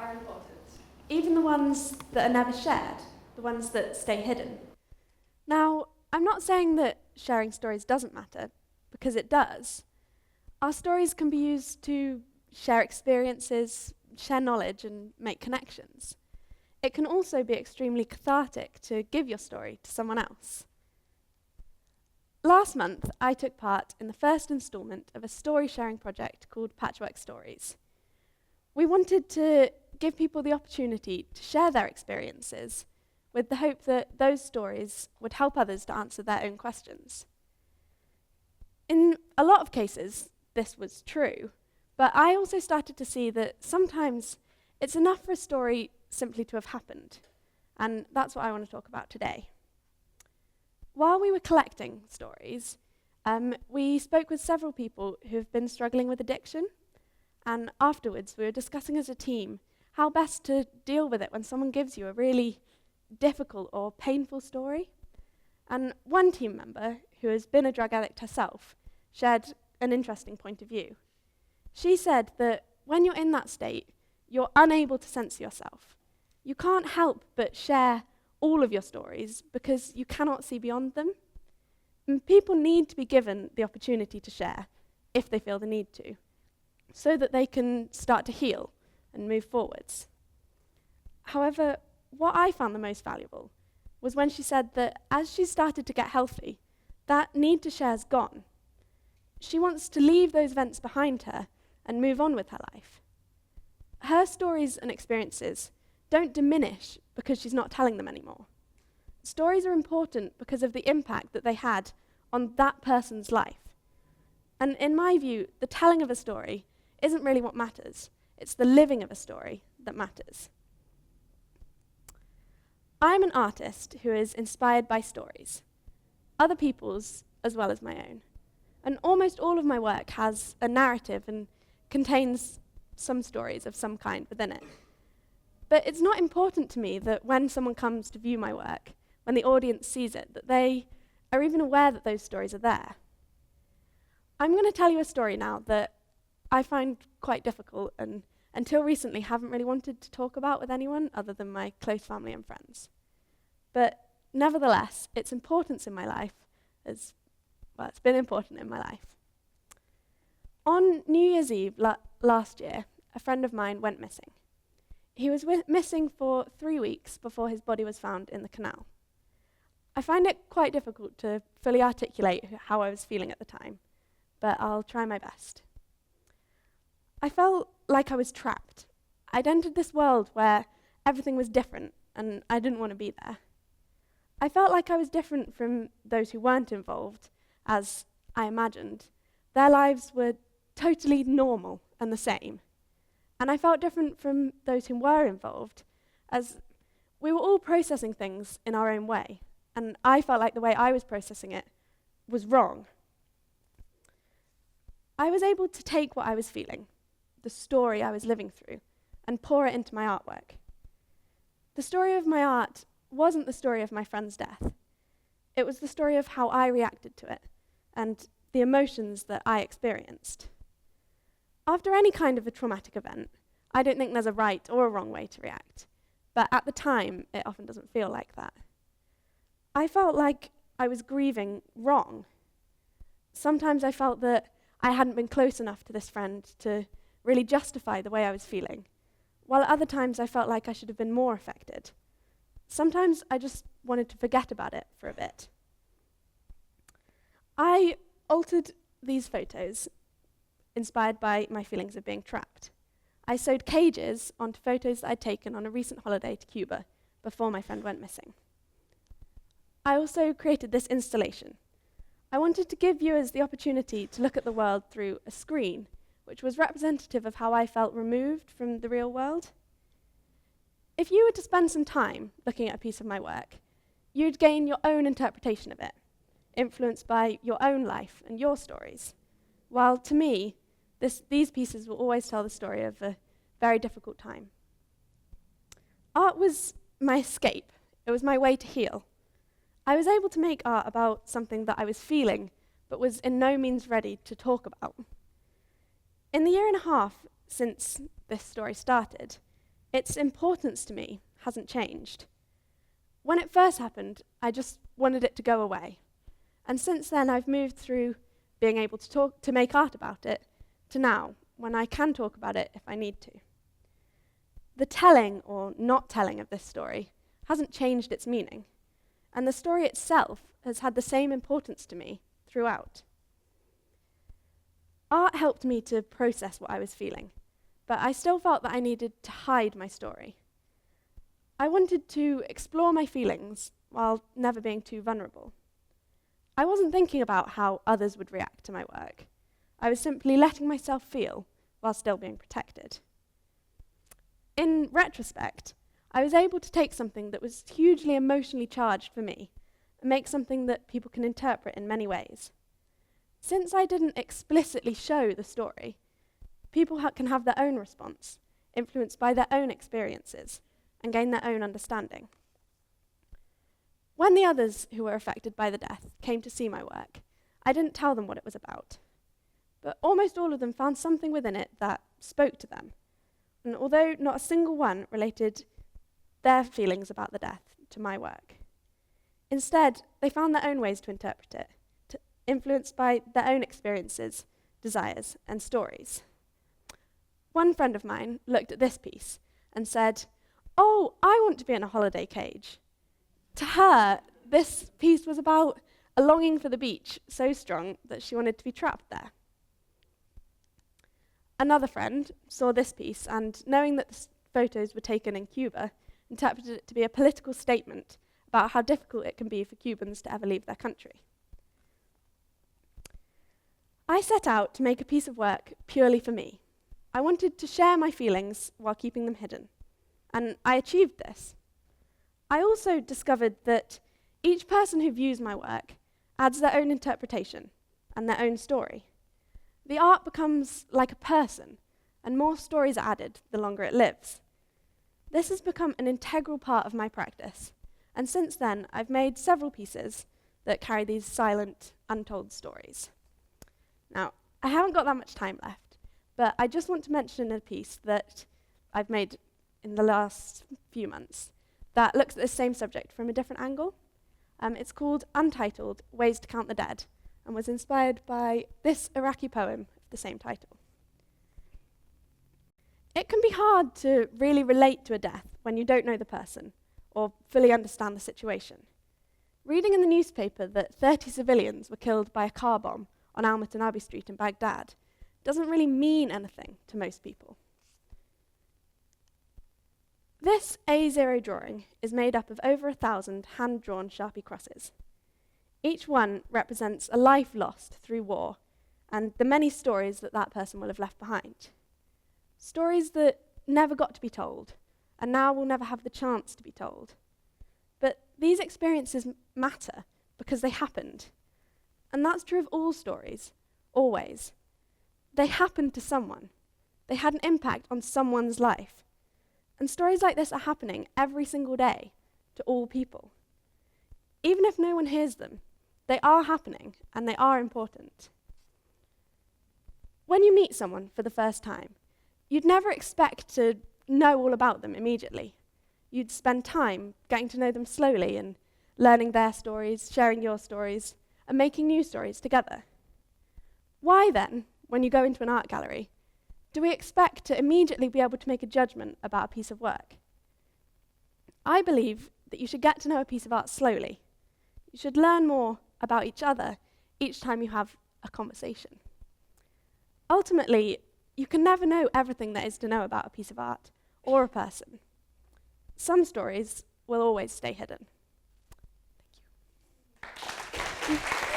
are important, even the ones that are never shared, the ones that stay hidden. Now, I'm not saying that sharing stories doesn't matter, because it does. Our stories can be used to share experiences, share knowledge, and make connections. It can also be extremely cathartic to give your story to someone else. Last month, I took part in the first instalment of a story-sharing project called Patchwork Stories. We wanted to give people the opportunity to share their experiences with the hope that those stories would help others to answer their own questions. In a lot of cases, this was true, but I also started to see that sometimes it's enough for a story simply to have happened, and that's what I want to talk about today. While we were collecting stories, we spoke with several people who have been struggling with addiction, and afterwards we were discussing as a team how best to deal with it when someone gives you a really difficult or painful story. And one team member, who has been a drug addict herself, shared an interesting point of view. She said that when you're in that state, you're unable to censor yourself. You can't help but share all of your stories because you cannot see beyond them. And people need to be given the opportunity to share, if they feel the need to, so that they can start to heal and move forwards. However, what I found the most valuable was when she said that as she started to get healthy, that need to share is gone. She wants to leave those events behind her and move on with her life. Her stories and experiences don't diminish because she's not telling them anymore. Stories are important because of the impact that they had on that person's life. And in my view, the telling of a story isn't really what matters. It's the living of a story that matters. I'm an artist who is inspired by stories, other people's as well as my own. And almost all of my work has a narrative and contains some stories of some kind within it. But it's not important to me that when someone comes to view my work, when the audience sees it, that they are even aware that those stories are there. I'm going to tell you a story now that I find quite difficult and until recently haven't really wanted to talk about with anyone other than my close family and friends. But nevertheless, its importance in my life it's been important in my life. On New Year's Eve last year, a friend of mine went missing. He was missing for 3 weeks before his body was found in the canal. I find it quite difficult to fully articulate how I was feeling at the time, but I'll try my best. I felt like I was trapped. I'd entered this world where everything was different, and I didn't want to be there. I felt like I was different from those who weren't involved, as I imagined. Their lives were totally normal and the same. And I felt different from those who were involved, as we were all processing things in our own way, and I felt like the way I was processing it was wrong. I was able to take what I was feeling, the story I was living through, and pour it into my artwork. The story of my art wasn't the story of my friend's death. It was the story of how I reacted to it, and the emotions that I experienced. After any kind of a traumatic event, I don't think there's a right or a wrong way to react, but at the time, it often doesn't feel like that. I felt like I was grieving wrong. Sometimes I felt that I hadn't been close enough to this friend to really justify the way I was feeling, while at other times I felt like I should have been more affected. Sometimes I just wanted to forget about it for a bit. I altered these photos inspired by my feelings of being trapped. I sewed cages onto photos that I'd taken on a recent holiday to Cuba before my friend went missing. I also created this installation. I wanted to give viewers the opportunity to look at the world through a screen, which was representative of how I felt removed from the real world. If you were to spend some time looking at a piece of my work, you'd gain your own interpretation of it, influenced by your own life and your stories. While to me, these pieces will always tell the story of a very difficult time. Art was my escape. It was my way to heal. I was able to make art about something that I was feeling, but was in no means ready to talk about. In the year and a half since this story started, its importance to me hasn't changed. When it first happened, I just wanted it to go away. And since then, I've moved through being able to make art about it, to now, when I can talk about it if I need to. The telling or not telling of this story hasn't changed its meaning, and the story itself has had the same importance to me throughout. Art helped me to process what I was feeling, but I still felt that I needed to hide my story. I wanted to explore my feelings while never being too vulnerable. I wasn't thinking about how others would react to my work. I was simply letting myself feel while still being protected. In retrospect, I was able to take something that was hugely emotionally charged for me and make something that people can interpret in many ways. Since I didn't explicitly show the story, people can have their own response, influenced by their own experiences, and gain their own understanding. When the others who were affected by the death came to see my work, I didn't tell them what it was about. But almost all of them found something within it that spoke to them. And although not a single one related their feelings about the death to my work, instead, they found their own ways to interpret it, influenced by their own experiences, desires, and stories. One friend of mine looked at this piece and said, "Oh, I want to be in a holiday cage." To her, this piece was about a longing for the beach so strong that she wanted to be trapped there. Another friend saw this piece and, knowing that the photos were taken in Cuba, interpreted it to be a political statement about how difficult it can be for Cubans to ever leave their country. I set out to make a piece of work purely for me. I wanted to share my feelings while keeping them hidden, and I achieved this. I also discovered that each person who views my work adds their own interpretation and their own story. The art becomes like a person, and more stories are added the longer it lives. This has become an integral part of my practice, and since then I've made several pieces that carry these silent, untold stories. Now, I haven't got that much time left, but I just want to mention a piece that I've made in the last few months that looks at the same subject from a different angle. It's called Untitled: Ways to Count the Dead, and was inspired by this Iraqi poem of the same title. It can be hard to really relate to a death when you don't know the person or fully understand the situation. Reading in the newspaper that 30 civilians were killed by a car bomb on Al-Mutanabbi Street in Baghdad doesn't really mean anything to most people. This A0 drawing is made up of over 1,000 hand-drawn Sharpie crosses. Each one represents a life lost through war and the many stories that that person will have left behind. Stories that never got to be told and now will never have the chance to be told. But these experiences matter because they happened. And that's true of all stories, always. They happened to someone. They had an impact on someone's life. And stories like this are happening every single day to all people. Even if no one hears them, they are happening and they are important. When you meet someone for the first time, you'd never expect to know all about them immediately. You'd spend time getting to know them slowly and learning their stories, sharing your stories, and making new stories together. Why then, when you go into an art gallery, do we expect to immediately be able to make a judgment about a piece of work? I believe that you should get to know a piece of art slowly. You should learn more about each other each time you have a conversation. Ultimately, you can never know everything there is to know about a piece of art or a person. Some stories will always stay hidden. Thank you.